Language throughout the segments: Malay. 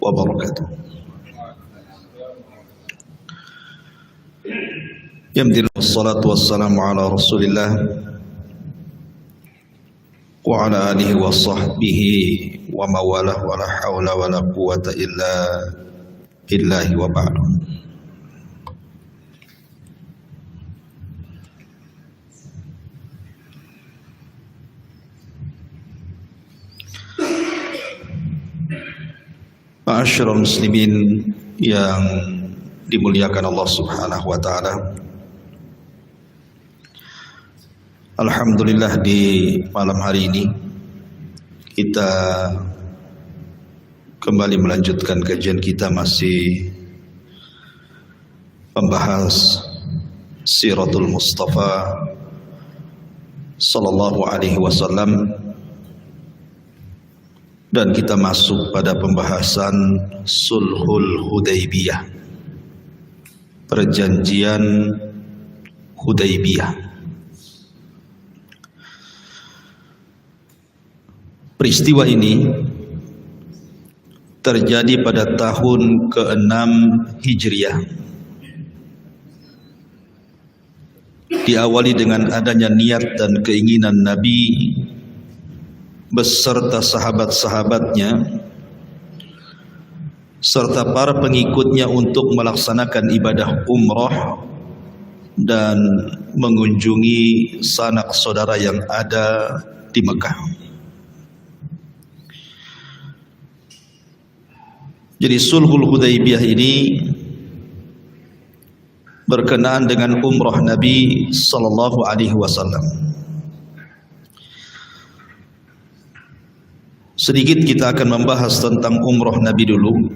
wabarakatuh. Alhamdulillah, wassalatu wassalamu ala Rasulillah wa ala alihi wa sahbihi wa mawalah wa la hawla wa la quwata illa billahi wa ba'du. Ma'asyiral muslimin yang dimuliakan Allah Subhanahu wa taala. Alhamdulillah, di malam hari ini kita kembali melanjutkan kajian kita, masih membahas Siratul Mustafa sallallahu alaihi wasallam, dan kita masuk pada pembahasan Sulhul Hudaybiyah, perjanjian Hudaybiyah. Peristiwa ini terjadi pada tahun ke-6 Hijriah. Diawali dengan adanya niat dan keinginan Nabi beserta sahabat-sahabatnya serta para pengikutnya untuk melaksanakan ibadah umrah dan mengunjungi sanak saudara yang ada di Mekah. Jadi Sulhul Hudaybiyah ini berkenaan dengan umrah Nabi sallallahu alaihi wasallam. Sedikit kita akan membahas tentang umrah Nabi dulu,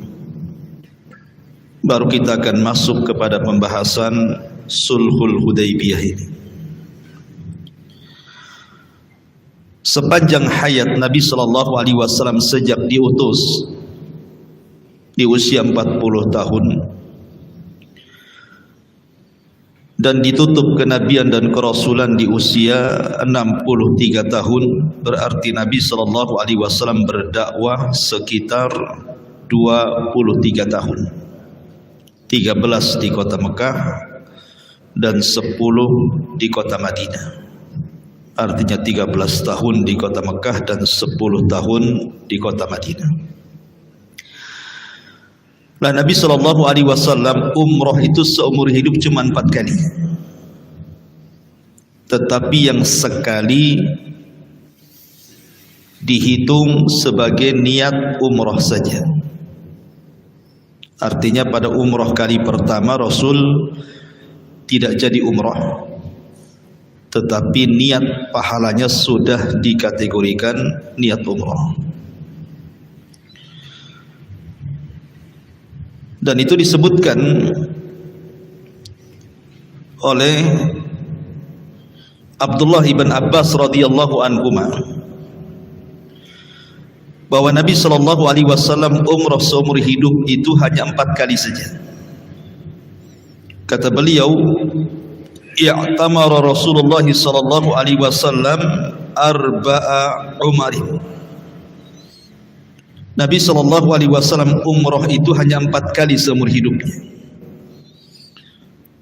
baru kita akan masuk kepada pembahasan Sulhul Hudaybiyah ini. Sepanjang hayat Nabi sallallahu alaihi wasallam sejak diutus di usia 40 tahun dan ditutup kenabian dan kerasulan di usia 63 tahun, berarti Nabi sallallahu alaihi wasallam berdakwah sekitar 23 tahun. 13 di kota Mekah dan 10 di kota Madinah. Artinya 13 tahun di kota Mekah dan 10 tahun di kota Madinah. Lah Nabi sallallahu alaihi wasallam umrah itu seumur hidup cuma 4 kali. Tetapi yang sekali dihitung sebagai niat umrah saja. Artinya pada umrah kali pertama Rasul tidak jadi umrah, tetapi niat pahalanya sudah dikategorikan niat umrah. Dan itu disebutkan oleh Abdullah ibn Abbas radhiyallahu anhuma bahwa Nabi sallallahu alaihi wasallam umrah seumur hidup itu hanya 4 kali saja. Kata beliau, "I'tamara Rasulullah sallallahu alaihi wasallam arba'a umarin." Nabi sallallahu alaihi wasallam umrah itu hanya 4 kali seumur hidupnya.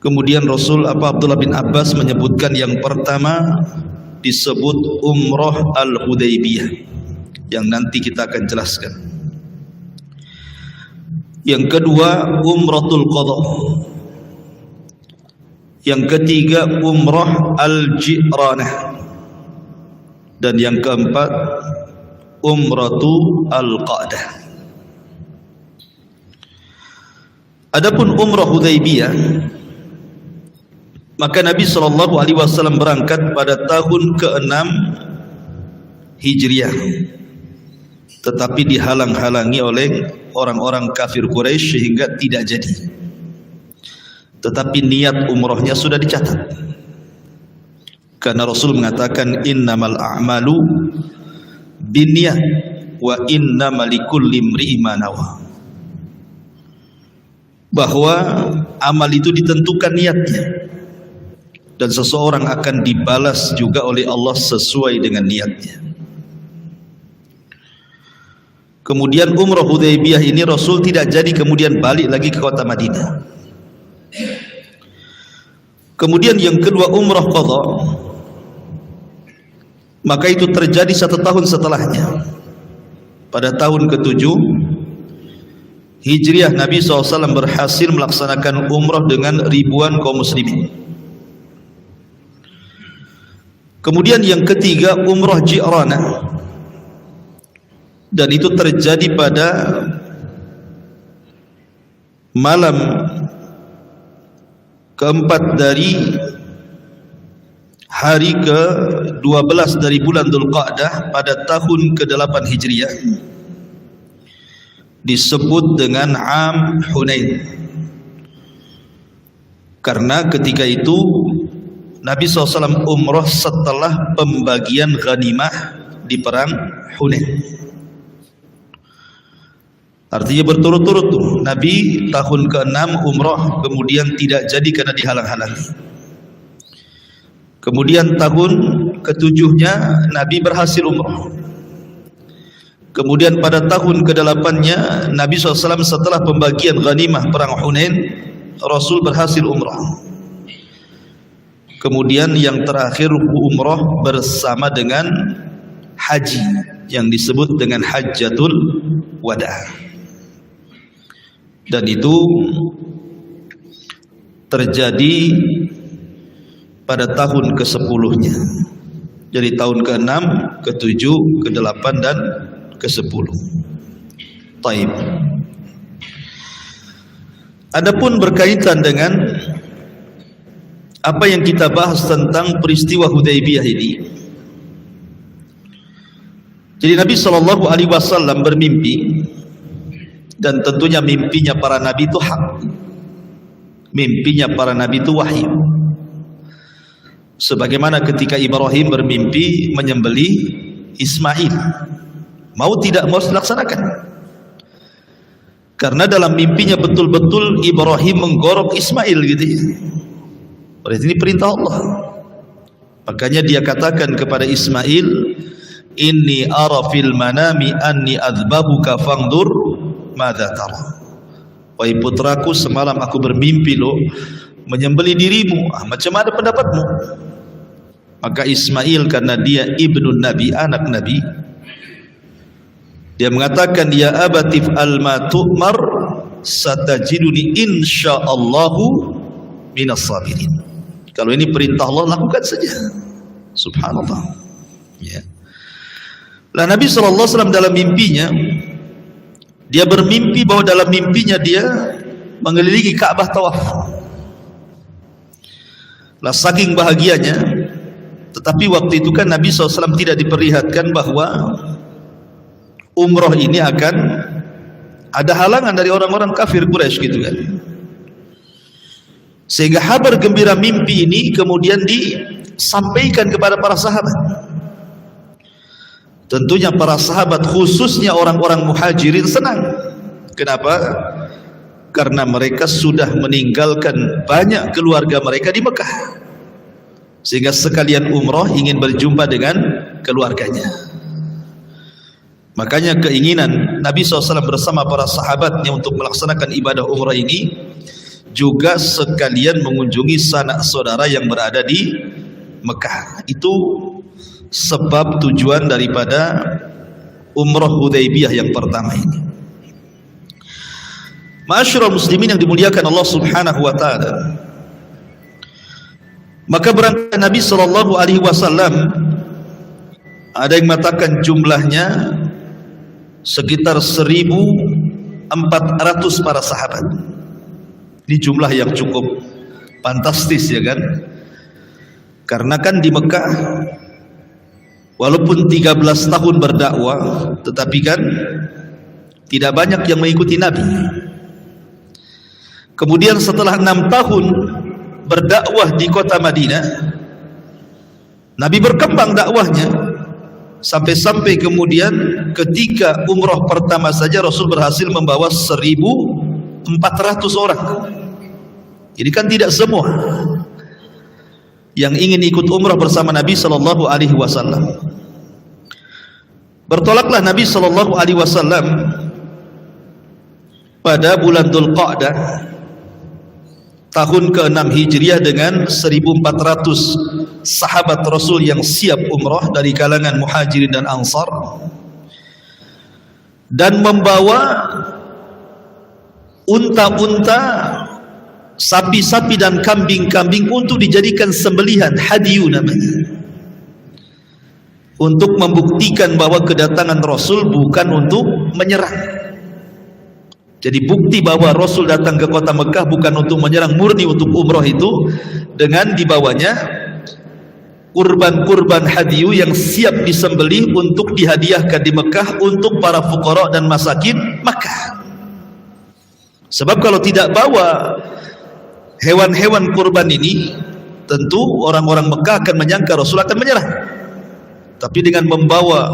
Kemudian Abdullah bin Abbas menyebutkan yang pertama disebut umrah al-Hudaybiyah, yang nanti kita akan jelaskan. Yang kedua umratul qadha. Yang ketiga umrah al-Ji'ranah. Dan yang keempat umratu al-Qa'dah. Adapun umrah Hudaybiyah, maka Nabi sallallahu alaihi wasallam berangkat pada tahun ke-6 Hijriah, tetapi dihalang-halangi oleh orang-orang kafir Quraisy sehingga tidak jadi. Tetapi niat umrahnya sudah dicatat, karena Rasul mengatakan innamal a'malu binniyat wa innamal likulli imri'in ma nawa, bahwa amal itu ditentukan niatnya dan seseorang akan dibalas juga oleh Allah sesuai dengan niatnya. Kemudian umrah Hudaybiyah ini Rasul tidak jadi kemudian balik lagi ke kota Madinah. Kemudian yang kedua umrah qadha, maka itu terjadi 1 tahun setelahnya. Pada tahun ke-7 Hijriah, Nabi SAW berhasil melaksanakan umrah dengan ribuan kaum muslimin. Kemudian yang ketiga umrah Ji'ranah, dan itu terjadi pada malam keempat dari hari ke-12 dari bulan Dzulqa'dah pada tahun ke-8 Hijriah, disebut dengan Am Hunain, karena ketika itu Nabi SAW umrah setelah pembagian ghanimah di perang Hunain. Artinya berturut-turut tuh, Nabi tahun ke-6 umrah, kemudian tidak jadi karena dihalang-halangi. Kemudian tahun ke-7-nya Nabi berhasil umrah. Kemudian pada tahun ke-8-nya Nabi SAW setelah pembagian ghanimah perang Hunain, Rasul berhasil umrah. Kemudian yang terakhir umrah bersama dengan haji yang disebut dengan Hajjatul Wada'. Dan itu terjadi pada tahun ke-10-nya. Jadi tahun ke-6, ke-7, ke-8 dan ke-10. Taib. Adapun berkaitan dengan apa yang kita bahas tentang peristiwa Hudaybiyah ini. Jadi Nabi SAW bermimpi, dan tentunya mimpinya para nabi itu hak. Mimpinya para nabi itu wahyu. Sebagaimana ketika Ibrahim bermimpi menyembelih Ismail, mau tidak mau dilaksanakan. Karena dalam mimpinya betul-betul Ibrahim menggorok Ismail gitu. Berarti ini perintah Allah. Makanya dia katakan kepada Ismail, "Inni ara fil manami anni adzbahuka fangdur madza tara." Wahai putraku, semalam aku bermimpi lo menyembelih dirimu. Macam mana pendapatmu? Maka Ismail, karena dia ibnu Nabi, anak Nabi, dia mengatakan, "Ya abatif alma tu'mar satajiduni insyaallahu minas sabirin." Kalau ini perintah Allah, lakukan saja. Subhanallah. Ya. Lah Nabi SAW dalam mimpinya, dia bermimpi bahwa dalam mimpinya dia mengelilingi Ka'bah tawaf. Lah saking bahagianya, tetapi waktu itu kan Nabi SAW tidak diperlihatkan bahwa umroh ini akan ada halangan dari orang-orang kafir Quraisy gitu kan. Sehingga kabar gembira mimpi ini kemudian disampaikan kepada para sahabat. Tentunya para sahabat, khususnya orang-orang muhajirin, senang. Kenapa? Karena mereka sudah meninggalkan banyak keluarga mereka di Mekah, sehingga sekalian umrah ingin berjumpa dengan keluarganya. Makanya keinginan Nabi SAW bersama para sahabatnya untuk melaksanakan ibadah umrah ini juga sekalian mengunjungi sanak saudara yang berada di Mekah. Itu sebab tujuan daripada umrah Hudaybiyah yang pertama ini. Ma'asyiral muslimin yang dimuliakan Allah Subhanahu wa taala. Maka berangkat Nabi SAW, ada yang mengatakan jumlahnya sekitar 1.400 para sahabat. Ini jumlah yang cukup fantastis ya kan? Karena kan di Mekah walaupun 13 tahun berdakwah, tetapi kan tidak banyak yang mengikuti Nabi. Kemudian setelah 6 tahun berdakwah di kota Madinah, Nabi berkembang dakwahnya sampai-sampai kemudian ketika umrah pertama saja Rasul berhasil membawa 1.400 orang. Jadi kan tidak semua yang ingin ikut umrah bersama Nabi SAW. Bertolaklah Nabi sallallahu alaihi wasallam pada bulan Dzulqa'dah tahun ke-6 Hijriah dengan 1.400 sahabat Rasul yang siap umrah dari kalangan Muhajirin dan Ansar, dan membawa unta-unta, sapi-sapi dan kambing-kambing untuk dijadikan sembelihan, hadiyu namanya, untuk membuktikan bahwa kedatangan Rasul bukan untuk menyerang. Jadi bukti bahwa Rasul datang ke kota Mekah bukan untuk menyerang, murni untuk umrah itu, dengan dibawanya kurban-kurban hadiyu yang siap disembelih untuk dihadiahkan di Mekah untuk para fuqara dan masakin Mekah. Sebab kalau tidak bawa hewan-hewan kurban ini, tentu orang-orang Mekah akan menyangka Rasul akan menyerang. Tapi dengan membawa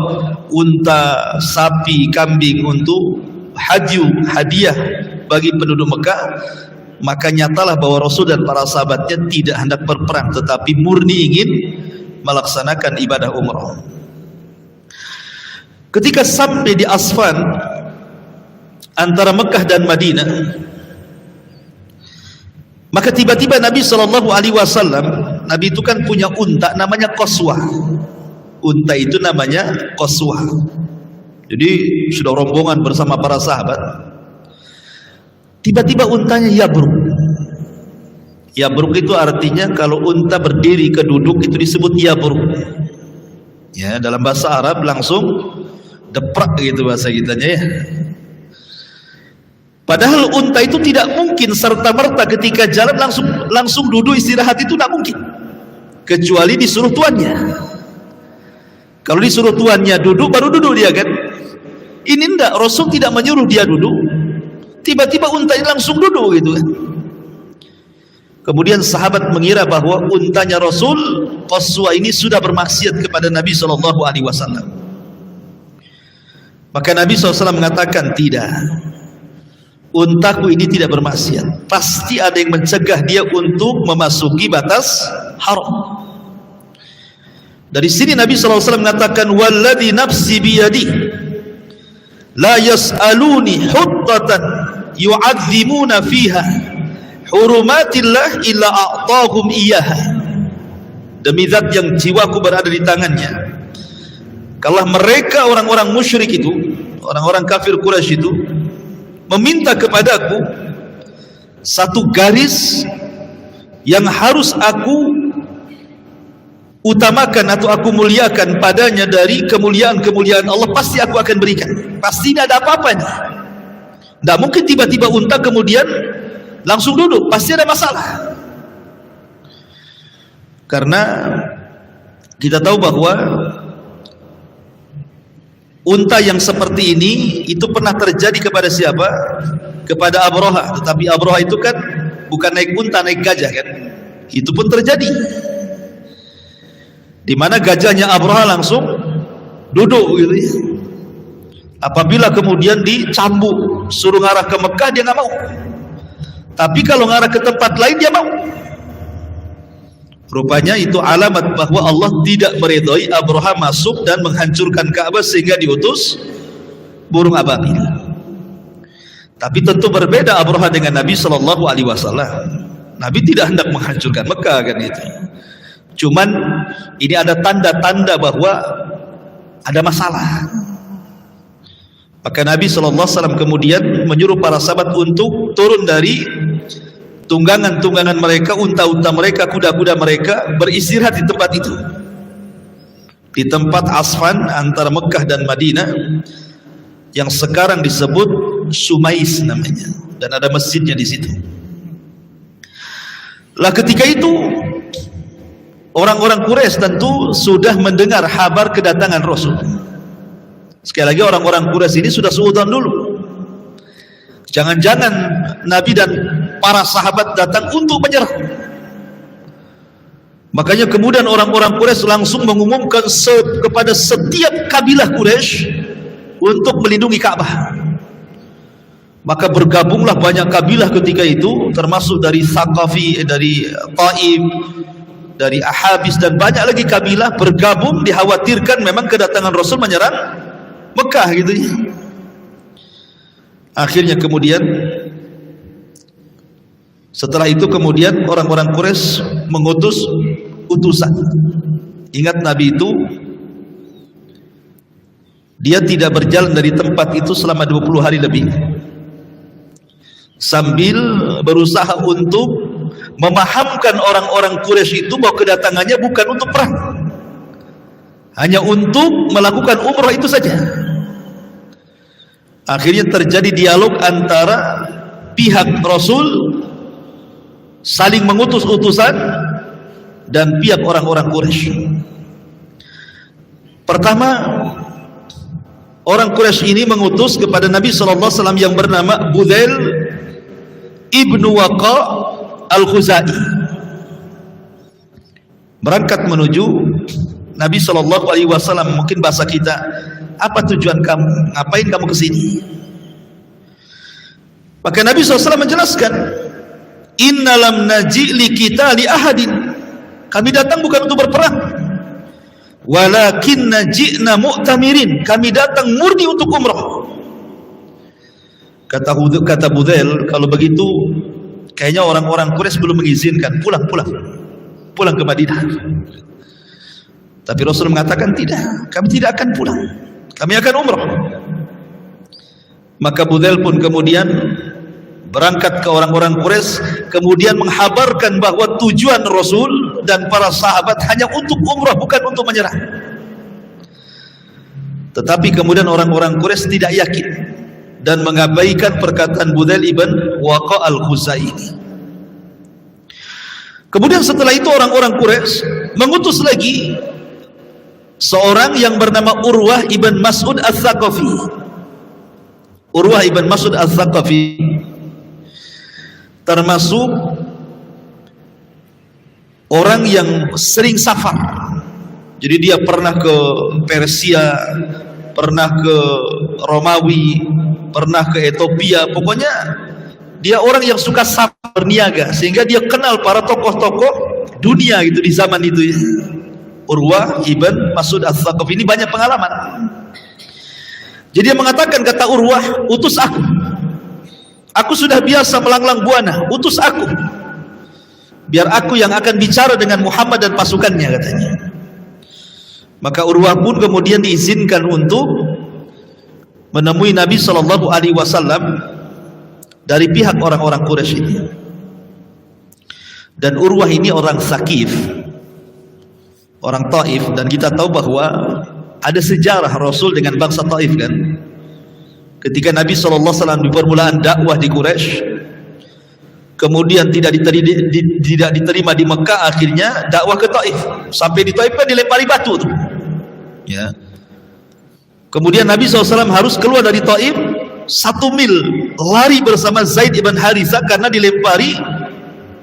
unta, sapi, kambing untuk hadiah bagi penduduk Mekah, maka nyatalah bahwa Rasul dan para sahabatnya tidak hendak berperang, tetapi murni ingin melaksanakan ibadah umrah. Ketika sampai di Asfan antara Mekah dan Madinah, maka tiba-tiba Nabi SAW, Nabi itu kan punya unta namanya Qaswah. Unta itu namanya Qaswah. Jadi sudah rombongan bersama para sahabat. Tiba-tiba untanya yabruk. Yabruk itu artinya kalau unta berdiri ke duduk itu disebut yabruk. Ya, dalam bahasa Arab langsung deprak gitu bahasa kitanya ya. Padahal unta itu tidak mungkin serta-merta ketika jalan langsung duduk istirahat, itu tidak mungkin. Kecuali disuruh tuannya. Kalau disuruh tuannya duduk, baru duduk dia kan. Ini enggak, Rasul tidak menyuruh dia duduk. Tiba-tiba unta ini langsung duduk gitu kan. Kemudian sahabat mengira bahwa untanya Rasul, Qaswah ini sudah bermaksiat kepada Nabi SAW. Maka Nabi SAW mengatakan, tidak, untaku ini tidak bermaksiat. Pasti ada yang mencegah dia untuk memasuki batas haram. Dari sini Nabi SAW mengatakan, walladzi nafsi biyadi la yas'aluni huttatan yu'adzimuna fiha hurumatillah illa a'tahum iyaha. Demi zat yang jiwaku berada di tangannya, kalau mereka orang-orang musyrik itu, orang-orang kafir Quraisy itu meminta kepadaku satu garis yang harus aku utamakan atau aku muliakan padanya dari kemuliaan-kemuliaan Allah, pasti aku akan berikan. Pasti tidak ada apa-apanya. Tidak mungkin tiba-tiba unta kemudian langsung duduk, pasti ada masalah. Karena kita tahu bahwa unta yang seperti ini itu pernah terjadi kepada siapa? Kepada Abraha. Tetapi Abraha itu kan bukan naik unta, naik gajah kan. Itu pun terjadi, di mana gajahnya Abraha langsung duduk gitu ya. Apabila kemudian dicambuk suruh ngarah ke Mekah, dia nggak mau. Tapi kalau ngarah ke tempat lain dia mau. Rupanya itu alamat bahwa Allah tidak meridhai Abraha masuk dan menghancurkan Ka'bah sehingga diutus burung ababil. Tapi tentu berbeda Abraha dengan Nabi SAW. Nabi tidak hendak menghancurkan Mekah kan itu. Cuman ini ada tanda-tanda bahwa ada masalah. Maka Nabi SAW kemudian menyuruh para sahabat untuk turun dari tunggangan-tunggangan mereka, unta-unta mereka, kuda-kuda mereka, beristirahat di tempat itu, di tempat Asfan antara Mekah dan Madinah, yang sekarang disebut Sumais namanya, dan ada masjidnya di situ. Lah ketika itu orang-orang Quraisy tentu sudah mendengar kabar kedatangan Rasul. Sekali lagi, orang-orang Quraisy ini sudah suudzon dulu. Jangan-jangan Nabi dan para sahabat datang untuk menyerang. Makanya kemudian orang-orang Quraisy langsung mengumumkan kepada setiap kabilah Quraisy untuk melindungi Ka'bah. Maka bergabunglah banyak kabilah ketika itu, termasuk dari Thaqafi, dari Taif, dari Ahabis, dan banyak lagi kabilah bergabung, dikhawatirkan memang kedatangan Rasul menyerang Mekah gitu ya. Akhirnya kemudian setelah itu kemudian orang-orang Quraisy mengutus utusan. Ingat Nabi itu dia tidak berjalan dari tempat itu selama 20 hari lebih, sambil berusaha untuk memahamkan orang-orang Quraisy itu bahwa kedatangannya bukan untuk perang, hanya untuk melakukan umrah itu saja. Akhirnya terjadi dialog antara pihak Rasul saling mengutus utusan dan pihak orang-orang Quraisy. Pertama, orang Quraisy ini mengutus kepada Nabi SAW yang bernama Budzail ibnu Waqa al-Khuzai, berangkat menuju Nabi SAW. Mungkin bahasa kita, apa tujuan kamu? Ngapain kamu kesini? Maka Nabi SAW menjelaskan, Inna lam naji li kita li ahadin. Kami datang bukan untuk berperang, walakin naji'na mu'tamirin. Kami datang murni untuk umrah. Kata Budzail, kalau begitu kayaknya orang-orang Quraisy belum mengizinkan, pulang ke Madinah. Tapi Rasul mengatakan tidak, kami tidak akan pulang, kami akan umrah. Maka Budzail pun kemudian berangkat ke orang-orang Quraisy, kemudian menghabarkan bahwa tujuan Rasul dan para sahabat hanya untuk umrah, bukan untuk menyerah. Tetapi kemudian orang-orang Quraisy tidak yakin dan mengabaikan perkataan Budzail ibn Waqa al-Khuzai ini. Kemudian setelah itu orang-orang Quraisy mengutus lagi seorang yang bernama Urwah ibn Mas'ud al-Thaqafi. Urwah ibn Mas'ud al-Thaqafi termasuk orang yang sering safar. Jadi dia pernah ke Persia, pernah ke Romawi, pernah ke Ethiopia. Pokoknya dia orang yang suka safar, berniaga, sehingga dia kenal para tokoh-tokoh dunia gitu di zaman itu ya. Urwah ibn Mas'ud al-Thaqafi ini banyak pengalaman. Jadi dia mengatakan, kata Urwah, utus aku. Aku sudah biasa melanglang buana, utus aku, biar aku yang akan bicara dengan Muhammad dan pasukannya, katanya. Maka Urwah pun kemudian diizinkan untuk menemui Nabi SAW dari pihak orang-orang Quraisy ini. Dan Urwah ini orang Thaqif, orang Taif, dan kita tahu bahwa ada sejarah Rasul dengan bangsa Taif kan. Ketika Nabi SAW di permulaan dakwah di Quraisy, kemudian tidak diterima di Mekah, akhirnya dakwah ke Taif. Sampai di Taif kan dilempari batu tuh. Ya. Kemudian Nabi SAW harus keluar dari Taif 1 mil, lari bersama Zaid ibn Harithah karena dilempari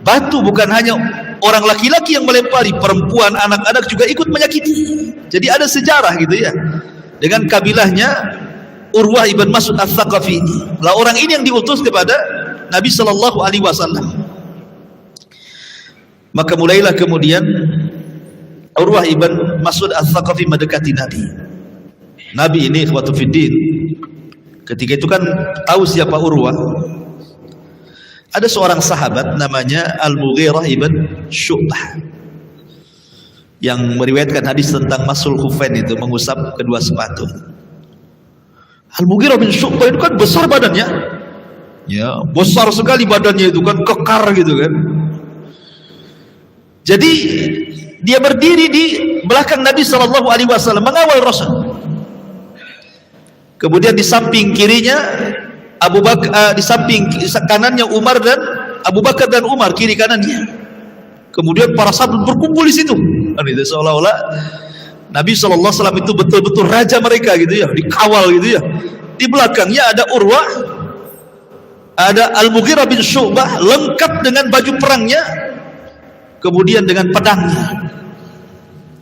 batu. Bukan hanya orang laki-laki yang melempari, perempuan, anak-anak juga ikut menyakiti. Jadi ada sejarah gitu ya dengan kabilahnya Urwah ibn Mas'ud al-Thaqafi ini. Lah orang ini yang diutus kepada Nabi SAW. Maka mulailah kemudian Urwah ibn Mas'ud al-Thaqafi mendekati Nabi. Nabi ini ikhwatu fiddin, ketika itu kan tahu siapa Urwah. Ada seorang sahabat namanya Al-Mughirah ibn Syu'bah yang meriwayatkan hadis tentang masul khufain, itu mengusap kedua sepatu. Al-Mughirah bin Syu'bah itu kan besar badannya, ya besar sekali badannya, itu kan kekar gitu kan. Jadi dia berdiri di belakang Nabi SAW mengawal Rasul. Kemudian di samping kirinya Abu Bakar, di samping kanannya Umar dan Abu Bakar dan Umar, kiri kanannya. Kemudian para sahabat berkumpul di situ. Itu seolah-olah Nabi SAW itu betul-betul raja mereka gitu ya, dikawal gitu ya. Di belakangnya ada Urwah, ada Al-Mughirah bin Syu'bah lengkap dengan baju perangnya, kemudian dengan pedangnya.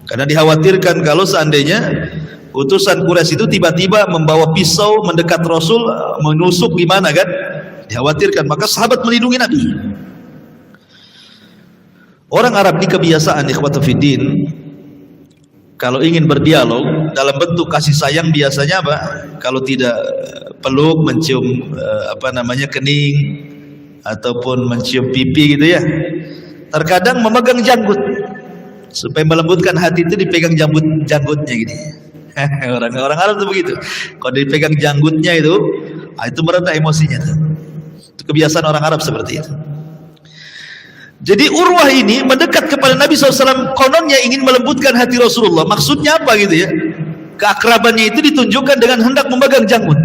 Karena dikhawatirkan kalau seandainya utusan Quraisy itu tiba-tiba membawa pisau mendekat Rasul, menusuk gimana kan? Dikhawatirkan, maka sahabat melindungi Nabi. Orang Arab ini kebiasaan ikhwatu fiddin, Kalau ingin berdialog dalam bentuk kasih sayang biasanya apa? Kalau tidak peluk, mencium kening ataupun mencium pipi gitu ya. Terkadang memegang janggut supaya melembutkan hati itu dipegang janggutnya gitu. Orang Arab itu begitu. Kalau dipegang janggutnya itu mereda emosinya tuh. Itu kebiasaan orang Arab seperti itu. Jadi Urwah ini mendekat kepada Nabi SAW, kononnya ingin melembutkan hati Rasulullah. Maksudnya apa gitu ya? Keakrabannya itu ditunjukkan dengan hendak memegang janggut.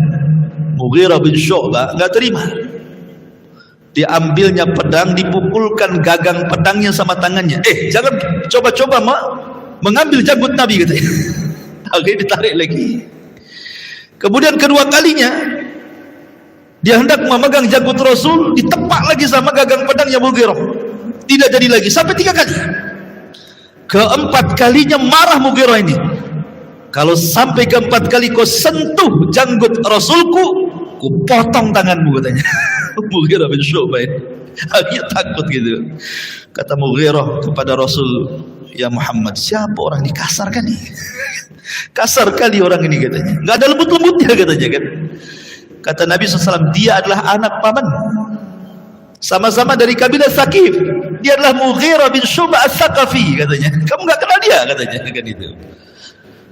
Mughirah bin Syu'bah nggak terima. Diambilnya pedang, dipukulkan gagang pedangnya sama tangannya. Jangan coba-coba mengambil janggut Nabi gitu ya. Akhirnya ditarik lagi. Kemudian kedua kalinya dia hendak memegang janggut Rasul, ditepak lagi sama gagang pedangnya Mughirah. Tidak jadi lagi sampai 3 kali. Keempat kalinya marah Mughirah ini. Kalau sampai keempat kali kau sentuh janggut Rasulku, ku potong tanganmu katanya. Mughirah bin Syu'bah akhirnya takut gitu. Kata Mughirah kepada Rasul, ya Muhammad, siapa orang ini? Kasar kan nih? Kasar kali orang ini katanya. Nggak ada lembut-lembutnya katanya kan. Kata Nabi SAW, dia adalah anak paman, sama-sama dari kabilah Saqif. Dia adalah Mughirah bin Syu'bah As-Saqafi katanya. Kamu nggak kenal dia katanya kan itu.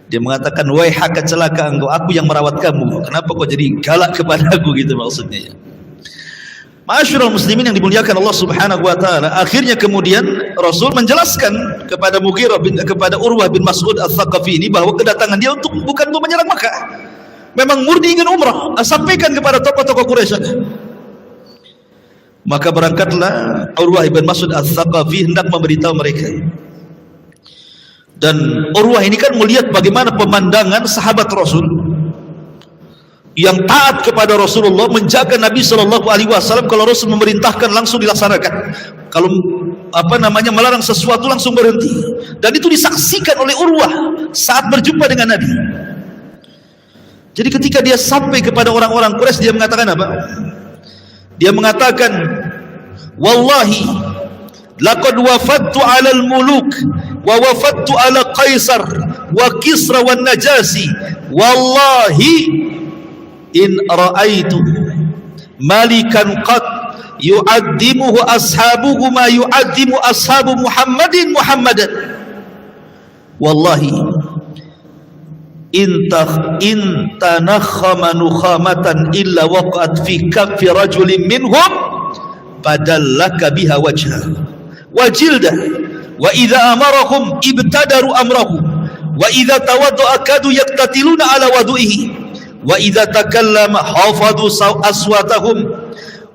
Dia mengatakan, waihaka, celaka engkau, aku yang merawat kamu. Kenapa kau jadi galak kepada aku gitu maksudnya ya. Ma'asyiral muslimin yang dimuliakan Allah Subhanahu wa taala. Akhirnya kemudian Rasul menjelaskan kepada kepada Urwah bin Mas'ud As-Saqafi ini bahwa kedatangan dia bukan untuk menyerang Makkah. Memang murni ingin umrah. Sampaikan kepada tokoh-tokoh Quraisy. Maka berangkatlah Urwah bin Mas'ud As-Saqafi hendak memberitahu mereka. Dan Urwah ini kan melihat bagaimana pemandangan sahabat Rasul yang taat kepada Rasulullah, menjaga Nabi SAW. Kalau Rasul memerintahkan langsung dilaksanakan, kalau melarang sesuatu langsung berhenti. Dan itu disaksikan oleh Urwah saat berjumpa dengan Nabi. Jadi ketika dia sampai kepada orang-orang Quraisy, dia mengatakan apa? Dia mengatakan, wallahi laqad wafattu 'ala al-muluk wa wafattu 'ala Qaisar wa Kisra wan Najasi, wallahi in ra'aitu malikan qad yu'addimuhu ashabuhu ma yu'addimu ashabu Muhammadan, wallahi in tanakhama nukhamatan illa waqa'at fi kaffi rajulin minhum badallaka biha wajha wa jildah, wa idza amarahum ibtadaru amrahu, wa idza tawadda'a kadu yaktatiluna ala wadu'ihi, wa idza takallama hafadhu aswatahum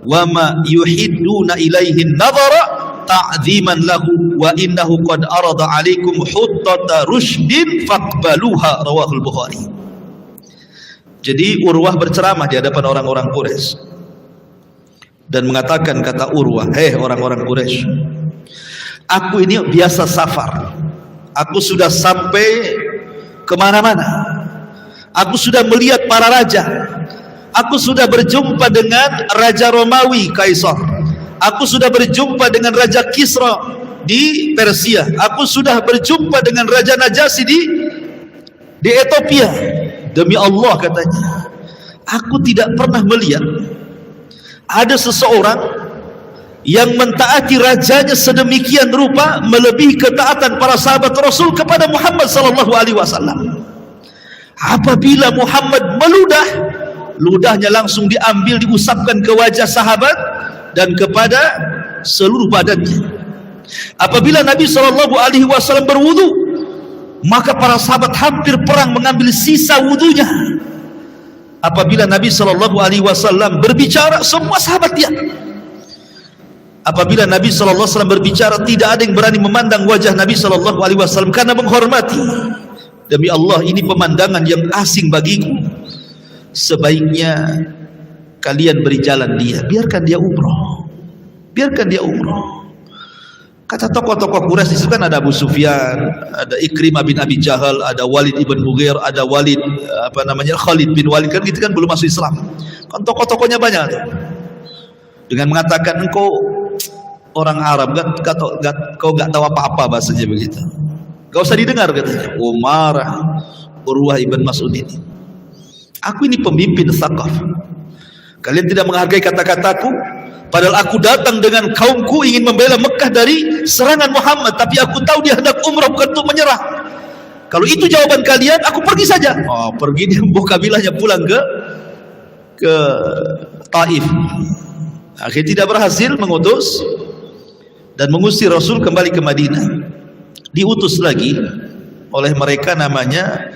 wa ma yuhidduna ilaihi nadhara ta'ziman lahu, wa innahu qad arada alaikum huttata rushdin faqbaluha, rawahul Bukhari. Jadi Urwah berceramah di hadapan orang-orang Quraisy dan mengatakan, kata Urwah, orang-orang Quraisy, aku ini biasa safar, aku sudah sampai kemana-mana, aku sudah melihat para raja, aku sudah berjumpa dengan Raja Romawi Kaisar, aku sudah berjumpa dengan Raja Kisra di Persia, aku sudah berjumpa dengan Raja Najasi di Ethiopia. Demi Allah katanya, aku tidak pernah melihat ada seseorang yang mentaati rajanya sedemikian rupa melebihi ketaatan para sahabat Rasul kepada Muhammad SAW. Apabila Muhammad meludah, ludahnya langsung diambil, diusapkan ke wajah sahabat dan kepada seluruh badannya. Apabila Nabi SAW berwudu, maka para sahabat hampir perang mengambil sisa wudunya. Apabila Nabi SAW berbicara, semua sahabat diam. Apabila Nabi SAW berbicara, tidak ada yang berani memandang wajah Nabi SAW karena menghormati. Demi Allah, ini pemandangan yang asing bagiku. Sebaiknya kalian beri jalan dia, biarkan dia umroh, biarkan dia umroh. Kata tokoh-tokoh Quraisy itu kan ada Abu Sufyan, ada Ikrimah bin Abi Jahal, ada Walid ibn Mughir, ada Walid Khalid bin Walid, kan gitu kan, belum masuk Islam. Kan tokoh-tokohnya banyak. Dengan mengatakan, engkau orang Arab, kau nggak tahu apa-apa, bahasanya begitu. Gak usah didengar katanya. Marah Urwah ibn Mas'ud ini. Aku ini pemimpin Thaqaf. Kalian tidak menghargai kata-kataku, padahal aku datang dengan kaumku ingin membela Mekah dari serangan Muhammad, tapi aku tahu dia hendak umrah bukan untuk menyerah. Kalau itu jawaban kalian, aku pergi saja. Pergi dia membawa kabilahnya pulang ke Taif. Akhirnya tidak berhasil mengutus dan mengusir Rasul kembali ke Madinah. Diutus lagi oleh mereka namanya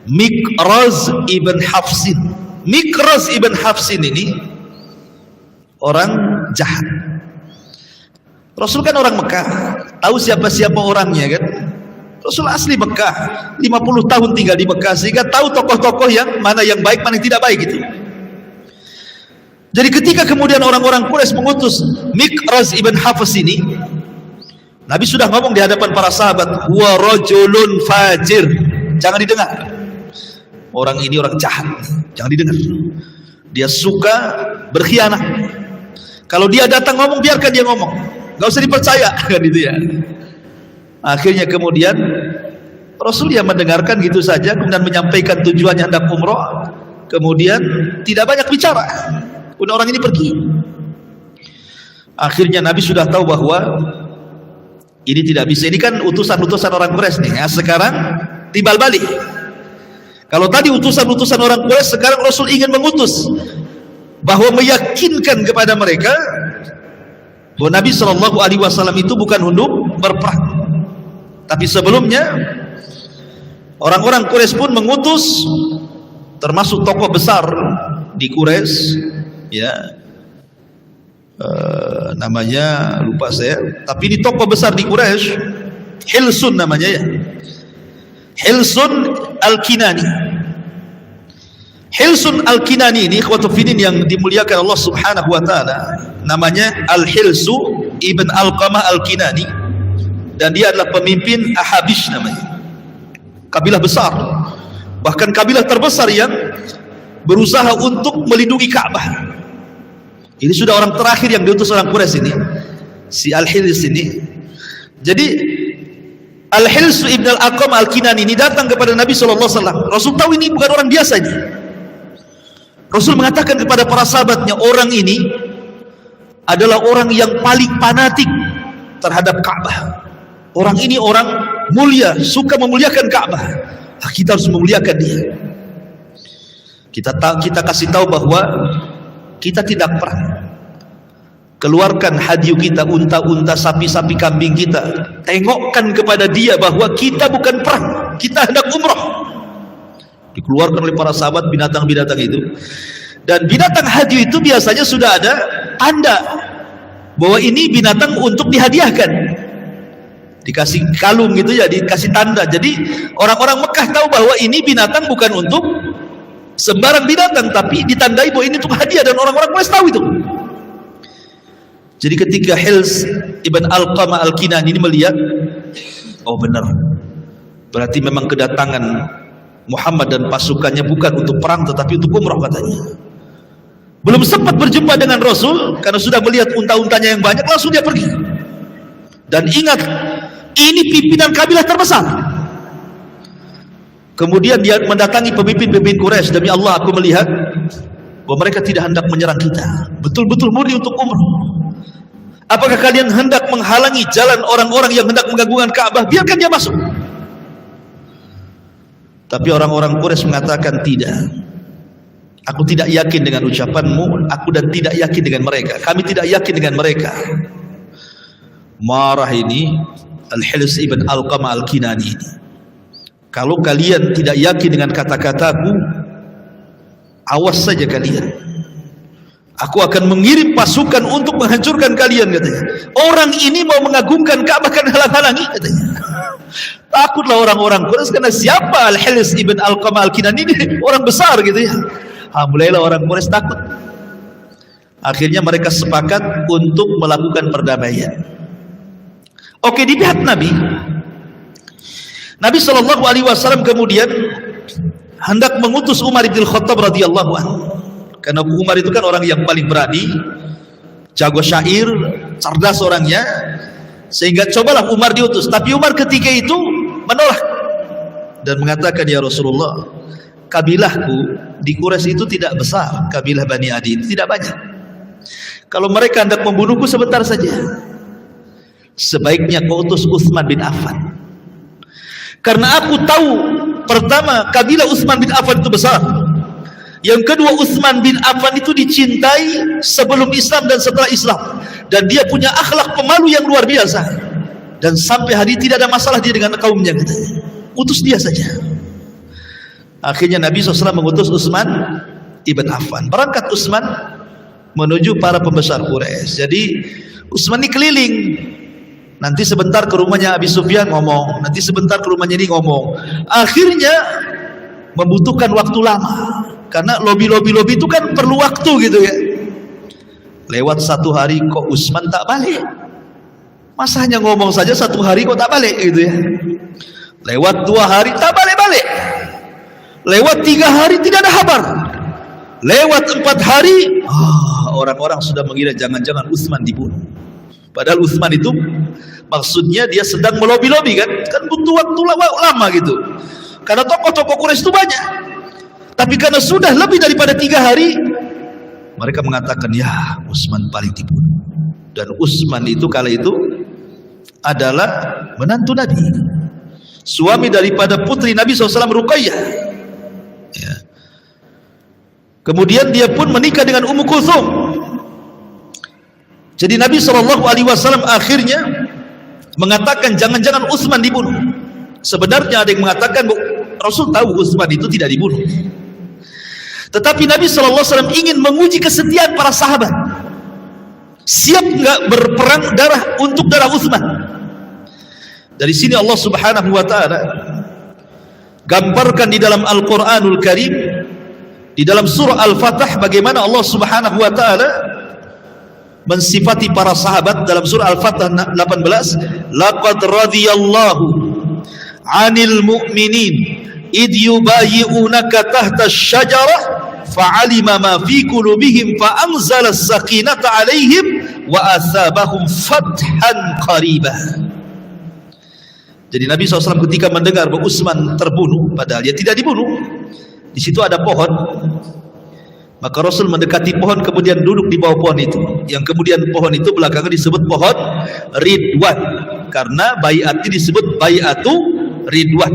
Mikraz ibn Hafsin. Mikraz ibn Hafsin ini orang jahat. Rasul kan orang Mekah, tahu siapa-siapa orangnya kan. Rasul asli Mekah, 50 tahun tinggal di Mekah, sehingga tahu tokoh-tokoh yang mana yang baik, mana yang tidak baik gitu. Jadi ketika kemudian orang-orang Quraisy mengutus Mikraz ibn Hafs ini, Nabi sudah ngomong di hadapan para sahabat, "Wa rajulun fajir." Jangan didengar. Orang ini orang jahat, jangan didengar. Dia suka berkhianat. Kalau dia datang ngomong, biarkan dia ngomong, gak usah dipercaya kan itu ya. Akhirnya kemudian Rasul yang mendengarkan gitu saja, kemudian menyampaikan tujuannya hendak umroh, kemudian tidak banyak bicara, kemudian orang ini pergi. Akhirnya Nabi sudah tahu bahwa ini tidak bisa. Ini kan utusan-utusan orang Quraisy nih. Sekarang timbal balik. Kalau tadi utusan-utusan orang Quraisy, sekarang Rasul ingin mengutus bahwa meyakinkan kepada mereka bahwa Nabi SAW itu bukan hendak berperang. Tapi sebelumnya orang-orang Quraisy pun mengutus, termasuk tokoh besar di Quraisy, ya, namanya lupa saya, tapi ini tokoh besar di Quraisy, Hilsun namanya ya, Hilsun Al-Kinani. Hilsun Al-Kinani ini ikhwatul fillah yang dimuliakan Allah Subhanahu wa taala, namanya Al-Hilsu ibn Alqamah Al-Kinani, dan dia adalah pemimpin Ahabish namanya. Kabilah besar, bahkan kabilah terbesar yang berusaha untuk melindungi Ka'bah. Ini sudah orang terakhir yang diutus orang Quraisy ini, si Al-Hils ini. Jadi Al-Hils ibn Al-Aqam Al-Kinani ini datang kepada Nabi SAW. Rasul tahu ini bukan orang biasa ini. Rasul mengatakan kepada para sahabatnya, orang ini adalah orang yang paling fanatik terhadap Ka'bah. Orang ini orang mulia, suka memuliakan Ka'bah. Kita harus memuliakan dia. Kita kasih tahu bahwa kita tidak perang. Keluarkan hadiu kita, unta-unta, sapi-sapi, kambing kita. Tengokkan kepada dia bahwa kita bukan perang, kita hendak umrah. Dikeluarkan oleh para sahabat binatang-binatang itu. Dan binatang hadiu itu biasanya sudah ada tanda bahwa ini binatang untuk dihadiahkan. Dikasih kalung gitu ya, dikasih tanda. Jadi orang-orang Mekah tahu bahwa ini binatang bukan untuk sembarang binatang, tapi ditandai bahwa ini untuk hadiah, dan orang-orang Quraisy tahu itu. Jadi ketika Hils ibn Alqamah Al-Kinani ini melihat, oh benar, berarti memang kedatangan Muhammad dan pasukannya bukan untuk perang tetapi untuk umrah katanya. Belum sempat berjumpa dengan Rasul karena sudah melihat unta-untanya yang banyak, langsung dia pergi. Dan ingat, ini pimpinan kabilah terbesar. Kemudian dia mendatangi pemimpin-pemimpin Quraisy, demi Allah aku melihat bahwa mereka tidak hendak menyerang kita, betul-betul murni untuk umrah. Apakah kalian hendak menghalangi jalan orang-orang yang hendak mengganggukan Ka'bah? Biarkan dia masuk. Tapi orang-orang Quraisy mengatakan tidak. Aku tidak yakin dengan ucapanmu, aku dan tidak yakin dengan mereka. Kami tidak yakin dengan mereka. Marah ini Al-Hils ibn Alqamah Al-Kinani ini. Kalau kalian tidak yakin dengan kata-kataku, awas saja kalian. Aku akan mengirim pasukan untuk menghancurkan kalian katanya. Orang ini mau mengagungkan Ka'bah kan halang-halangi katanya. Takutlah orang-orang Quraisy karena siapa Al-Hils ibn Alqamah Al-Kinani ini orang besar gitu ya. Mulailah orang Quraisy takut. Akhirnya mereka sepakat untuk melakukan perdamaian. Oke, di pihak Nabi SAW kemudian hendak mengutus Umar bin Khattab radhiyallahu anhu. Karena Umar itu kan orang yang paling berani, jago syair, cerdas orangnya, sehingga cobalah Umar diutus. Tapi Umar ketika itu menolak dan mengatakan, ya Rasulullah, kabilahku di Quraisy itu tidak besar, kabilah Bani Adi itu tidak banyak. Kalau mereka hendak membunuhku sebentar saja, sebaiknya kau utus Utsman bin Affan. Karena aku tahu, pertama, kabilah Utsman bin Affan itu besar. Yang kedua, Utsman bin Affan itu dicintai sebelum Islam dan setelah Islam, dan dia punya akhlak pemalu yang luar biasa, dan sampai hari tidak ada masalah dia dengan kaumnya, katanya. Utus dia saja. Akhirnya Nabi SAW mengutus Utsman ibn Affan. Berangkat Utsman menuju para pembesar Quraisy. Jadi Utsman ini keliling. Nanti sebentar ke rumahnya Abi Sufyan ngomong, nanti sebentar ke rumahnya ini ngomong. Akhirnya membutuhkan waktu lama, karena lobi-lobi itu kan perlu waktu gitu ya. Lewat 1 hari kok Utsman tak balik. Masa hanya ngomong saja 1 hari kok tak balik gitu ya. Lewat 2 hari tak balik-balik. Lewat 3 hari tidak ada kabar. Lewat 4 hari, orang-orang sudah mengira jangan-jangan Utsman dibunuh. Padahal Utsman itu maksudnya dia sedang melobi-lobi kan butuh waktu lama gitu. Karena tokoh-tokoh Quraisy itu banyak. Tapi karena sudah lebih daripada 3 hari, mereka mengatakan, ya Utsman paling dibunuh. Dan Utsman itu kala itu adalah menantu Nabi, suami daripada putri Nabi SAW, Ruqayyah ya. Kemudian dia pun menikah dengan Ummu Kulthum. Jadi Nabi SAW akhirnya mengatakan jangan-jangan Utsman dibunuh. Sebenarnya ada yang mengatakan Rasul tahu Utsman itu tidak dibunuh, tetapi Nabi SAW ingin menguji kesetiaan para sahabat. Siap nggak berperang darah untuk darah Utsman? Dari sini Allah Subhanahu wa taala gambarkan di dalam Al-Qur'anul Karim, di dalam surah Al-Fatah, bagaimana Allah Subhanahu wa taala mensifati para sahabat dalam surah Al-Fatah 18. Laqad radiyallahu 'anil mu'minin id yubayyi'unaka tahta asy-syajarah fa'alima ma fi qulubihim fa anzala as-sakinata 'alaihim wa atsabahum fathan qaribah. Jadi Nabi SAW ketika mendengar bahwa Utsman terbunuh, padahal dia tidak dibunuh, di situ ada pohon, maka Rasul mendekati pohon, kemudian duduk di bawah pohon itu, yang kemudian pohon itu belakangan disebut pohon Ridwan, karena baiat ini disebut baiatu Ridwan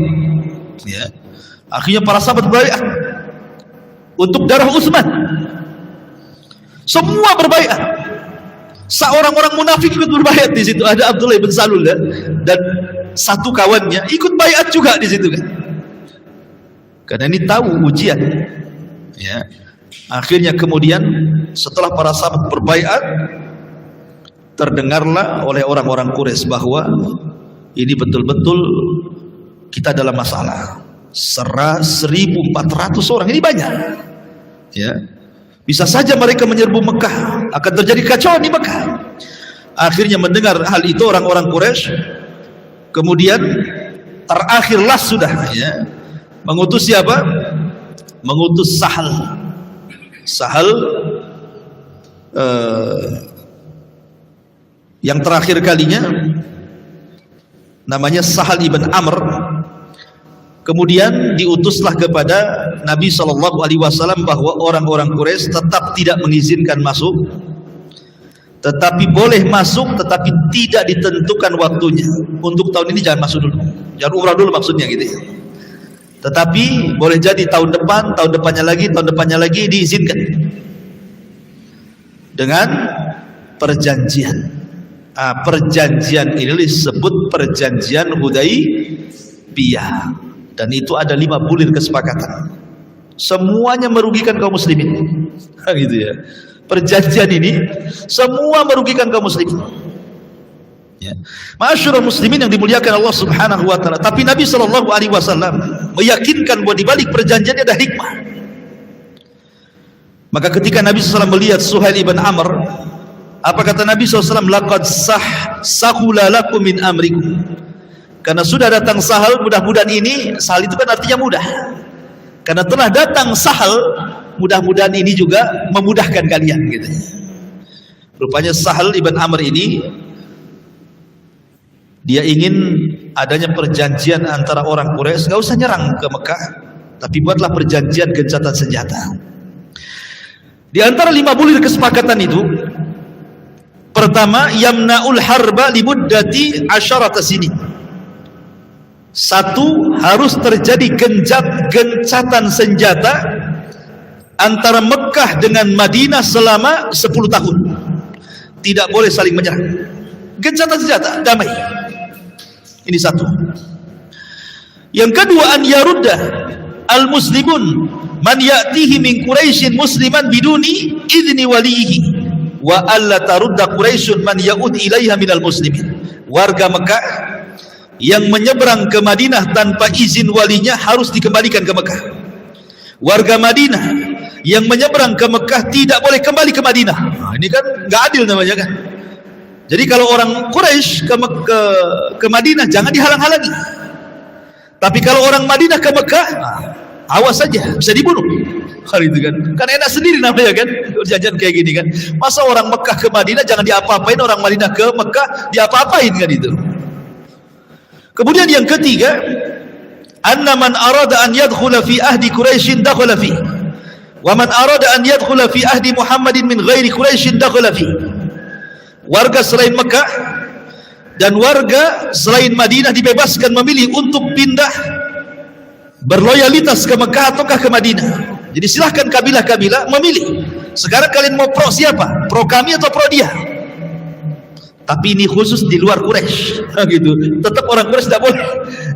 ya. Akhirnya para sahabat berbaiat untuk darah Utsman. Semua berbaiat. Seorang-orang munafik ikut berbaiat di situ. Ada Abdullah bin Salul ya, dan satu kawannya ikut baiat juga di situ kan. Karena ini tahu ujian ya. Akhirnya kemudian setelah para sahabat berbaiat, terdengarlah oleh orang-orang Quraisy bahwa ini betul-betul kita dalam masalah. 1.400 orang, ini banyak ya. Bisa saja mereka menyerbu Mekah, akan terjadi kacauan di Mekah. Akhirnya mendengar hal itu orang-orang Quraisy, kemudian terakhirlah sudah ya, mengutus siapa? Mengutus Sahal yang terakhir kalinya namanya Sahal ibn Amr. Kemudian diutuslah kepada Nabi SAW bahwa orang-orang Quraisy tetap tidak mengizinkan masuk, tetapi boleh masuk, tetapi tidak ditentukan waktunya. Untuk tahun ini jangan masuk dulu, jangan umrah dulu maksudnya gitu ya. Tetapi boleh jadi tahun depan, tahun depannya lagi diizinkan dengan perjanjian. Perjanjian ini disebut perjanjian Hudaybiyah. Dan itu ada 5 bulir kesepakatan. Semuanya merugikan kaum muslimin. Gitu ya. Perjanjian ini semua merugikan kaum muslimin. Ya. Ma'asyiral muslimin yang dimuliakan Allah Subhanahu wa taala. Tapi Nabi SAW meyakinkan bahwa di balik perjanjian ada hikmah. Maka ketika Nabi SAW melihat Suhail ibn Amr, apa kata Nabi SAW? Laqad sahula lakum min amrikum. Karena sudah datang Sahal, mudah-mudahan ini, Sahal itu kan artinya mudah. Karena telah datang Sahal, mudah-mudahan ini juga memudahkan kalian gitu. Rupanya Sahal ibn Amr ini Dia ingin adanya perjanjian antara orang Quraisy, gak usah nyerang ke Mekah, tapi buatlah perjanjian gencatan senjata. Di antara 5 bulir kesepakatan itu, pertama, yamna'ul harba limuddati 10 sinin. 1, harus terjadi gencatan senjata antara Mekah dengan Madinah selama 10 tahun. Tidak boleh saling menyerang. Gencatan senjata, damai. Ini 1. Yang kedua, an yarudda al-muslimun man ya'tihi min Quraisyin musliman biduni idni walihi wa alla tarudda Quraisyun man ya'ud ilaiha minal muslimin. Warga Mekah yang menyeberang ke Madinah tanpa izin walinya harus dikembalikan ke Mekah. Warga Madinah yang menyeberang ke Mekah tidak boleh kembali ke Madinah. Nah, ini kan nggak adil namanya kan. Jadi kalau orang Quraisy ke Madinah jangan dihalang-halangi. Tapi kalau orang Madinah ke Mekah, awas saja, bisa dibunuh. Hal itu kan enak sendiri namanya kan, perjanjian kayak gini kan. Masa orang Mekah ke Madinah jangan diapa-apain, orang Madinah ke Mekah diapa-apain kan itu. Kemudian yang ketiga, anna man arada an yadkhula fi ahdi Quraisyin dakhala fi, wa man arada an yadkhula fi ahdi Muhammadin min ghairi Quraisyin dakhala fi. Warga selain Mekah dan warga selain Madinah dibebaskan memilih untuk pindah berloyalitas ke Mekah ataukah ke Madinah. Jadi silahkan kabilah-kabilah memilih. Sekarang kalian mau pro siapa? Pro kami atau pro dia? Tapi ini khusus di luar Quraisy, gitu. Tetap orang Quraisy tidak boleh.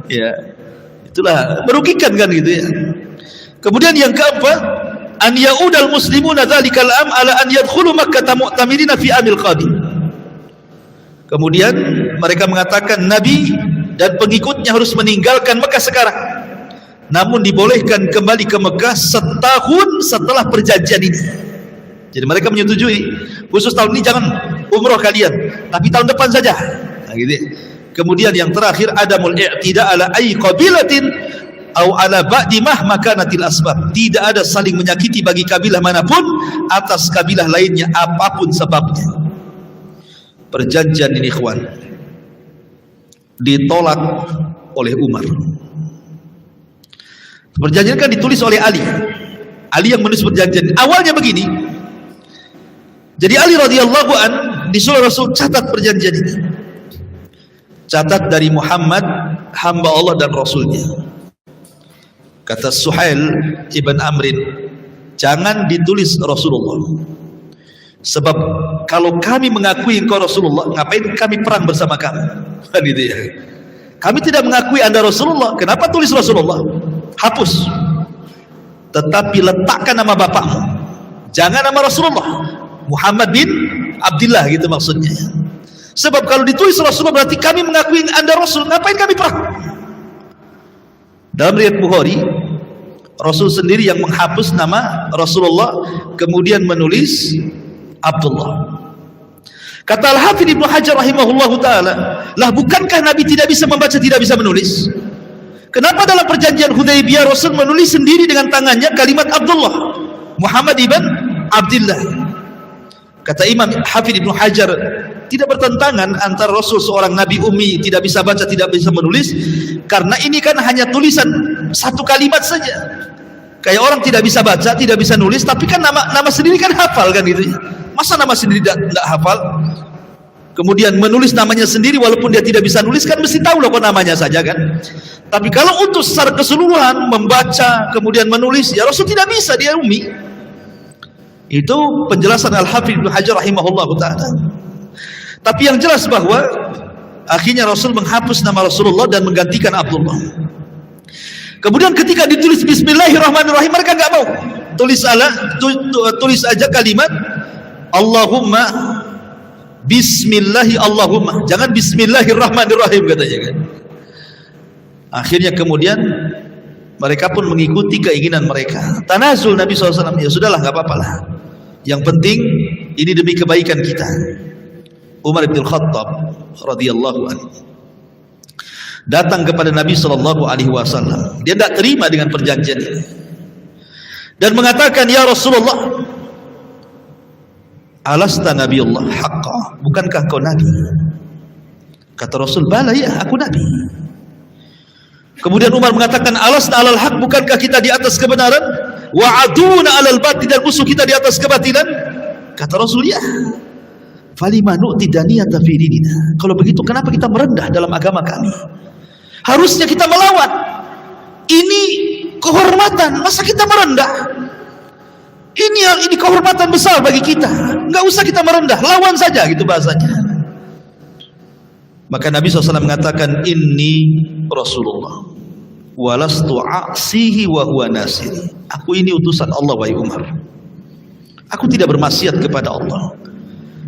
Ya, itulah merugikan kan gitu ya. Kemudian yang keempat, an yaudal muslimuna dzalikal am ala an yadkhulu Makkah mu'tamirina fi amil qadim. Kemudian mereka mengatakan Nabi dan pengikutnya harus meninggalkan Mekah sekarang, namun dibolehkan kembali ke Mekah setahun setelah perjanjian ini. Jadi mereka menyetujui, khusus tahun ini jangan umroh kalian, tapi tahun depan saja. Nah, gitu. Kemudian yang terakhir, adamul i'tida ala ay qabilatin au ala ba'di mah makanatil asbab. Tidak ada saling menyakiti bagi kabilah manapun atas kabilah lainnya apapun sebabnya. Perjanjian ini ikhwan ditolak oleh Umar. Perjanjian kan ditulis oleh Ali. Ali yang menulis perjanjian. Awalnya begini. Jadi Ali radhiyallahu an disuruh Rasul catat perjanjian ini. Catat dari Muhammad hamba Allah dan Rasulnya. Kata Suhail ibn Amrin, jangan ditulis Rasulullah. Sebab kalau kami mengakui engkau Rasulullah, ngapain kami perang bersama kamu? Kan gitu ya. Kami tidak mengakui Anda Rasulullah, kenapa tulis Rasulullah? Hapus. Tetapi letakkan nama bapakmu. Jangan nama Rasulullah. Muhammad bin Abdullah gitu maksudnya. Sebab kalau ditulis Rasulullah berarti kami mengakui Anda Rasul, ngapain kami perang? Dalam riwayat Bukhari, Rasul sendiri yang menghapus nama Rasulullah, kemudian menulis Abdullah. Kata Al-Hafidz Ibnu Hajar rahimahullahu taala, lah bukankah Nabi tidak bisa membaca, tidak bisa menulis? Kenapa dalam perjanjian Hudaybiyah Rasul menulis sendiri dengan tangannya kalimat Abdullah, Muhammad ibn Abdullah? Kata Imam Hafidz Ibnu Hajar, tidak bertentangan antara Rasul seorang Nabi ummi, tidak bisa baca, tidak bisa menulis, karena ini kan hanya tulisan satu kalimat saja. Kayak orang tidak bisa baca, tidak bisa nulis, tapi kan nama sendiri kan hafal kan gitu. Masa nama sendiri tidak hafal? Kemudian menulis namanya sendiri walaupun dia tidak bisa nulis kan mesti tahu loh kok namanya saja kan. Tapi kalau untuk secara keseluruhan membaca kemudian menulis, ya Rasul tidak bisa, dia ummi. Itu penjelasan Al-Hafidz Ibnu Hajar rahimahullahu taala. Tapi yang jelas bahwa akhirnya Rasul menghapus nama Rasulullah dan menggantikan Abdullah. Kemudian ketika ditulis Bismillahirrahmanirrahim, mereka nggak mau. Tulis aja kalimat Allahumma Bismillahi Allahumma, jangan Bismillahirrahmanirrahim katanya kan. Akhirnya kemudian mereka pun mengikuti keinginan mereka. Tanazul Nabi SAW, ya sudahlah nggak apa-apa lah. Yang penting ini demi kebaikan kita. Umar bin Khattab radhiyallahu anhu datang kepada Nabi SAW. Dia tidak terima dengan perjanjian ini dan mengatakan, ya Rasulullah, alasta Nabiullah haqqa, bukankah kau Nabi? Kata Rasul, bala ya, aku Nabi. Kemudian Umar mengatakan, alasna alal haq, bukankah kita di atas kebenaran? Wa aduna alal batil, dan musuh kita di atas kebatilan? Kata Rasul, ya. Falima nu'ti daniyata fi dinina. Kalau begitu kenapa kita merendah dalam agama kami? Harusnya kita melawan. Ini kehormatan, masa kita merendah? Ini kehormatan besar bagi kita. Enggak usah kita merendah, lawan saja, gitu bahasanya. Maka Nabi SAW mengatakan, inni Rasulullah walastu a'sihi wa huwa nasiri. Aku ini utusan Allah, wahai Umar. Aku tidak bermaksiat kepada Allah,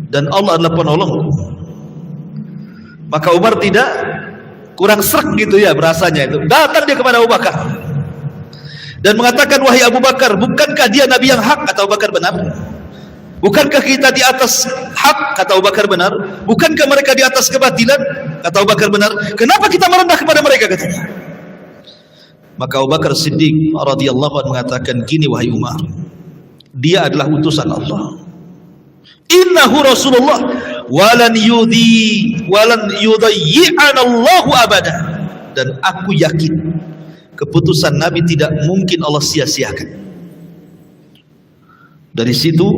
dan Allah adalah penolongku. Maka Umar tidak kurang srek gitu ya berasanya itu. Datang dia kepada Abu Bakar dan mengatakan, wahai Abu Bakar, bukankah dia Nabi yang hak? Kata Abu Bakar, benar. Bukankah kita di atas hak? Kata Abu Bakar, benar. Bukankah mereka di atas kebatilan? Kata Abu Bakar, benar. Kenapa kita merendah kepada mereka? Katanya. Maka Abu Bakar Siddiq radhiyallahu anhu mengatakan, gini wahai Umar, dia adalah utusan Allah. Innahu Rasulullah walan yudayyi'ana Allahu abada. Dan aku yakin keputusan Nabi tidak mungkin Allah sia-siakan. Dari situ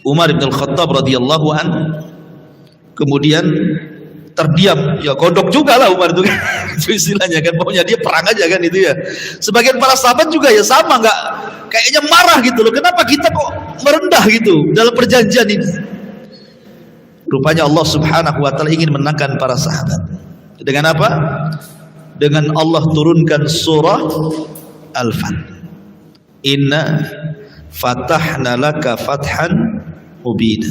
Umar bin Al-Khattab radhiyallahu an kemudian terdiam, ya godok juga lah Umar itu, itu istilahnya kan, pokoknya dia perang aja kan itu ya. Sebagian para sahabat juga ya sama, nggak kayaknya marah gitu loh, kenapa kita kok merendah gitu dalam perjanjian ini. Rupanya Allah Subhanahu wa taala ingin menangkan para sahabat. Dengan apa? Dengan Allah turunkan surah Al-Fath. Inna fatahna laka fathan mubina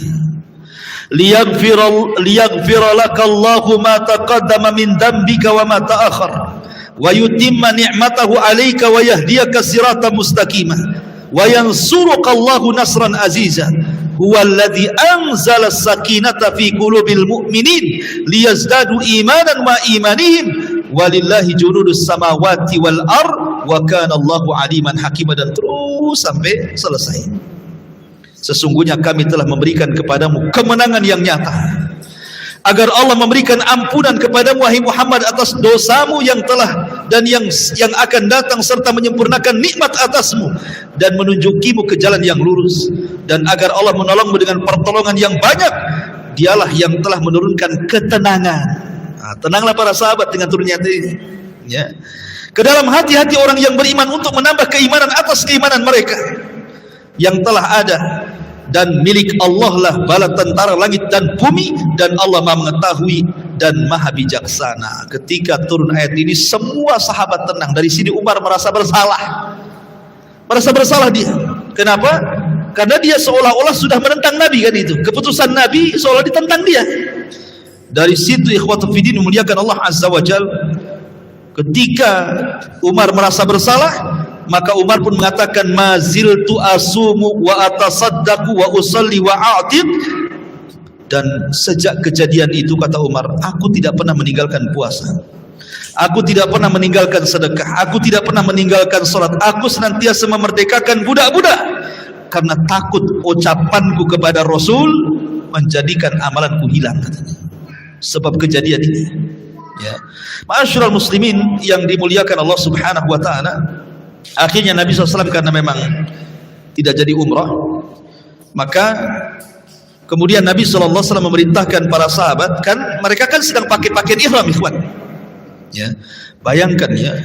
liyaghfira laka Allahu ma taqaddama min dhanbika wa ma ta'akhkhar wa yutimma ni'matahu 'alaika wa yahdiyaka siratan mustaqima wa yansuruka Allahu nasran aziza huwa alladhi anzala as-sakinata fi qulubil mu'minin liyazdadu imanan ma imanihim walillahi junudus samawati wal ard wa kana Allahu aliman hakima, dan terus sampai selesai. Sesungguhnya kami telah memberikan kepadamu kemenangan yang nyata, agar Allah memberikan ampunan kepadamu wahai Muhammad atas dosamu yang telah dan yang akan datang, serta menyempurnakan nikmat atasmu dan menunjukimu ke jalan yang lurus, dan agar Allah menolongmu dengan pertolongan yang banyak. Dialah yang telah menurunkan ketenangan. Nah, tenanglah para sahabat dengan turunnya ini, ya, ke dalam hati-hati orang yang beriman untuk menambah keimanan atas keimanan mereka yang telah ada, dan milik Allah lah bala tentara langit dan bumi, dan Allah Maha mengetahui dan Maha bijaksana. Ketika turun ayat ini semua sahabat tenang. Dari sini Umar merasa bersalah dia. Kenapa? Karena dia seolah-olah sudah menentang Nabi kan, itu keputusan Nabi seolah ditentang dia. Dari situ ikhwatu fiddin memuliakan Allah Azza wa Jal, ketika Umar merasa bersalah, maka Umar pun mengatakan, maziltu asumu wa atasaddaqu wa usalli wa a'tid. Dan sejak kejadian itu, kata Umar, aku tidak pernah meninggalkan puasa, aku tidak pernah meninggalkan sedekah, aku tidak pernah meninggalkan salat, aku senantiasa memerdekakan budak-budak, karena takut ucapanku kepada Rasul menjadikan amalanku hilang, katanya, sebab kejadian ini. Ya, ma'asyiral muslimin yang dimuliakan Allah Subhanahu wa taala, akhirnya Nabi SAW karena memang tidak jadi umrah, maka kemudian Nabi SAW memerintahkan para sahabat, kan mereka kan sedang pakai pakaian ihram, ikhwan. Ya, bayangkan ya,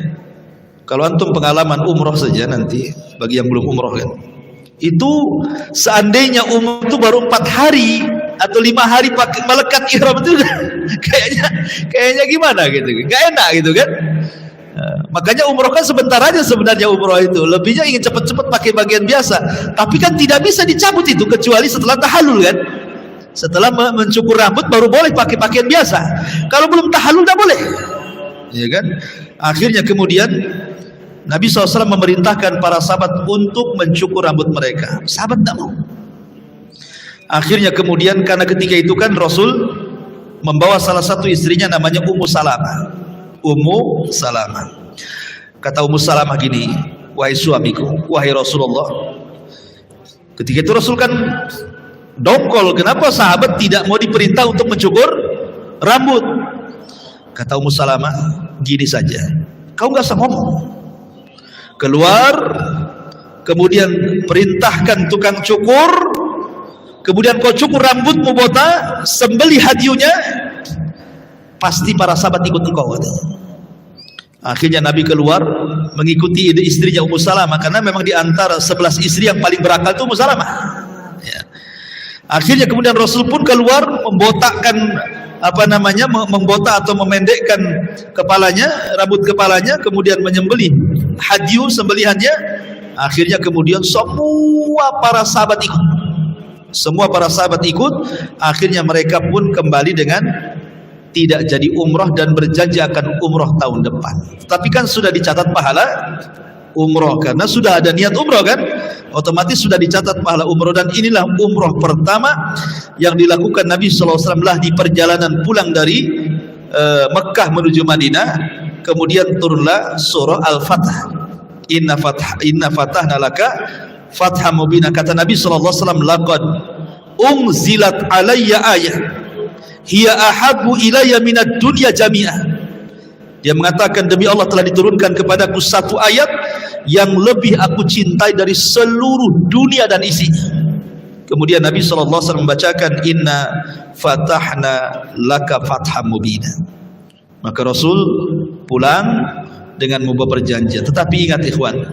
kalau antum pengalaman umrah saja nanti, bagi yang belum umrah kan, itu seandainya umrah itu baru 4 hari atau 5 hari pakai melekat ihram itu kayaknya gimana gitu, gak enak gitu kan. Makanya umroh kan sebentar aja sebenarnya, umroh itu lebihnya ingin cepat-cepat pakai bagian biasa, tapi kan tidak bisa dicabut itu kecuali setelah tahallul kan. Setelah mencukur rambut baru boleh pakai pakaian biasa, kalau belum tahallul tidak boleh, ya kan. Akhirnya kemudian Nabi SAW memerintahkan para sahabat untuk mencukur rambut mereka. Sahabat tidak mau. Akhirnya kemudian karena ketika itu kan Rasul membawa salah satu istrinya namanya Ummu Salamah. Ummu Salamah. Kata Ummu Salamah gini, wahai suamiku, wahai Rasulullah. Ketika itu Rasul kan dongkol, kenapa sahabat tidak mau diperintah untuk mencukur rambut. Kata Ummu Salamah, gini saja, kau nggak usah ngomong. Keluar, kemudian perintahkan tukang cukur, kemudian kau cukur rambutmu botak, sembelih hadiunya, pasti para sahabat ikut engkau. Akhirnya Nabi keluar mengikuti ide istrinya Ummu Salamah, karena memang di antara 11 istri yang paling berakal itu Ummu Salamah. Ya. Akhirnya kemudian Rasul pun keluar membotakkan membotak atau memendekkan kepalanya, rambut kepalanya, kemudian menyembelih hadiu sembelihannya. Akhirnya kemudian semua para sahabat ikut. Semua para sahabat ikut. Akhirnya mereka pun kembali dengan tidak jadi umrah dan berjanji akan umrah tahun depan. Tapi kan sudah dicatat pahala umrah, karena sudah ada niat umrah kan, otomatis sudah dicatat pahala umrah. Dan inilah umrah pertama yang dilakukan Nabi SAW di perjalanan pulang dari Mekah menuju Madinah. Kemudian turunlah surah Al-Fatah, Inna fatahna laka fatham mubina. Kata Nabi SAW, laqad unzilat alayya ayah hiya ahabbu ilayya minad dunya jami'ah. Dia mengatakan, demi Allah telah diturunkan kepadaku satu ayat yang lebih aku cintai dari seluruh dunia dan isinya. Kemudian Nabi SAW membacakan, Inna fatahna laka fatham mubina. Maka Rasul pulang dengan membawa perjanjian. Tetapi ingat ikhwan,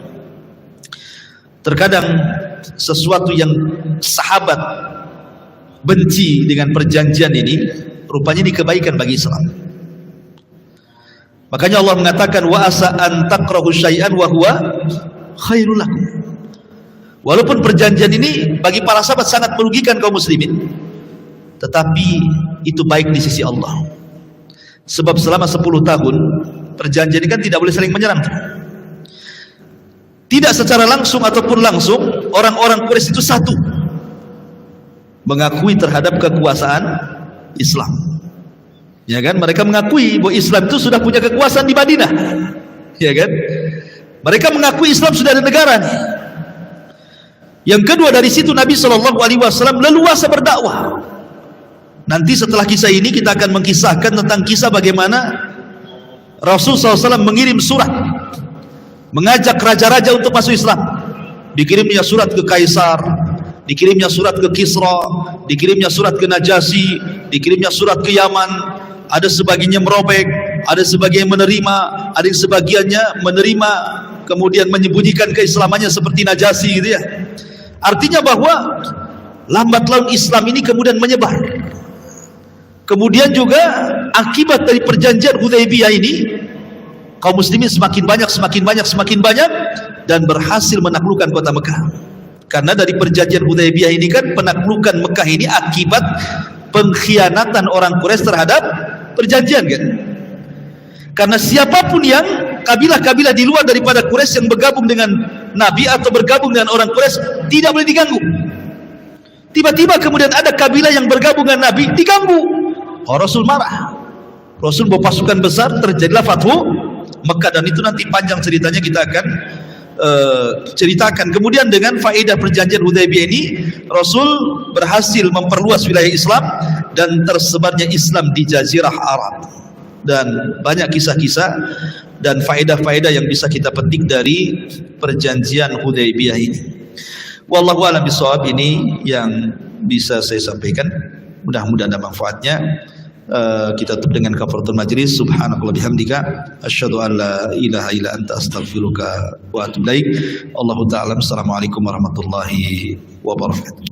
terkadang sesuatu yang sahabat benci dengan perjanjian ini, rupanya ini kebaikan bagi Islam. Makanya Allah mengatakan, wa asa an takrahu syai'an wa huwa khairul lakum. Walaupun perjanjian ini bagi para sahabat sangat merugikan kaum muslimin, tetapi itu baik di sisi Allah. Sebab selama 10 tahun perjanjian ini kan tidak boleh saling menyerang. Tidak secara langsung ataupun langsung, orang-orang Quraisy itu satu, mengakui terhadap kekuasaan Islam. Ya kan, mereka mengakui bahwa Islam itu sudah punya kekuasaan di Madinah. Ya kan, mereka mengakui Islam sudah ada negara nih. Yang kedua, dari situ Nabi SAW leluasa berdakwah. Nanti setelah kisah ini kita akan mengkisahkan tentang kisah bagaimana Rasul SAW mengirim surat mengajak raja-raja untuk masuk Islam. Dikirimnya surat ke Kaisar, dikirimnya surat ke Kisra, dikirimnya surat ke Najasyi, dikirimnya surat ke Yaman. Ada sebagiannya merobek, ada sebagian menerima, ada yang sebagiannya menerima kemudian menyembunyikan keislamannya seperti Najasyi gitu ya. Artinya bahwa lambat laun Islam ini kemudian menyebar. Kemudian juga akibat dari perjanjian Hudaybiyah ini, kaum muslimin semakin banyak dan berhasil menaklukkan kota Mekah. Karena dari perjanjian Hudaybiyah ini kan penaklukan Mekah ini akibat pengkhianatan orang Quraisy terhadap perjanjian kan. Karena siapapun yang kabilah-kabilah di luar daripada Quraisy yang bergabung dengan Nabi atau bergabung dengan orang Quraisy tidak boleh diganggu. Tiba-tiba kemudian ada kabilah yang bergabung dengan Nabi diganggu. Oh, Rasul marah. Rasul bawa pasukan besar, terjadilah Fathu Mekah, dan itu nanti panjang ceritanya kita akan ceritakan. Kemudian dengan faedah perjanjian Hudaybiyah ini, Rasul berhasil memperluas wilayah Islam dan tersebarnya Islam di Jazirah Arab. Dan banyak kisah-kisah dan faedah-faedah yang bisa kita petik dari perjanjian Hudaybiyah ini. Wallahu a'lam bishawab, ini yang bisa saya sampaikan. Mudah-mudahan ada manfaatnya. Kita tutup dengan kafaratul majlis. Subhanakallah bihamdika asyhadu an la ilaha illa anta astaghfiruka wa atubu ilaik. Allahu ta'ala. Assalamualaikum warahmatullahi wabarakatuh.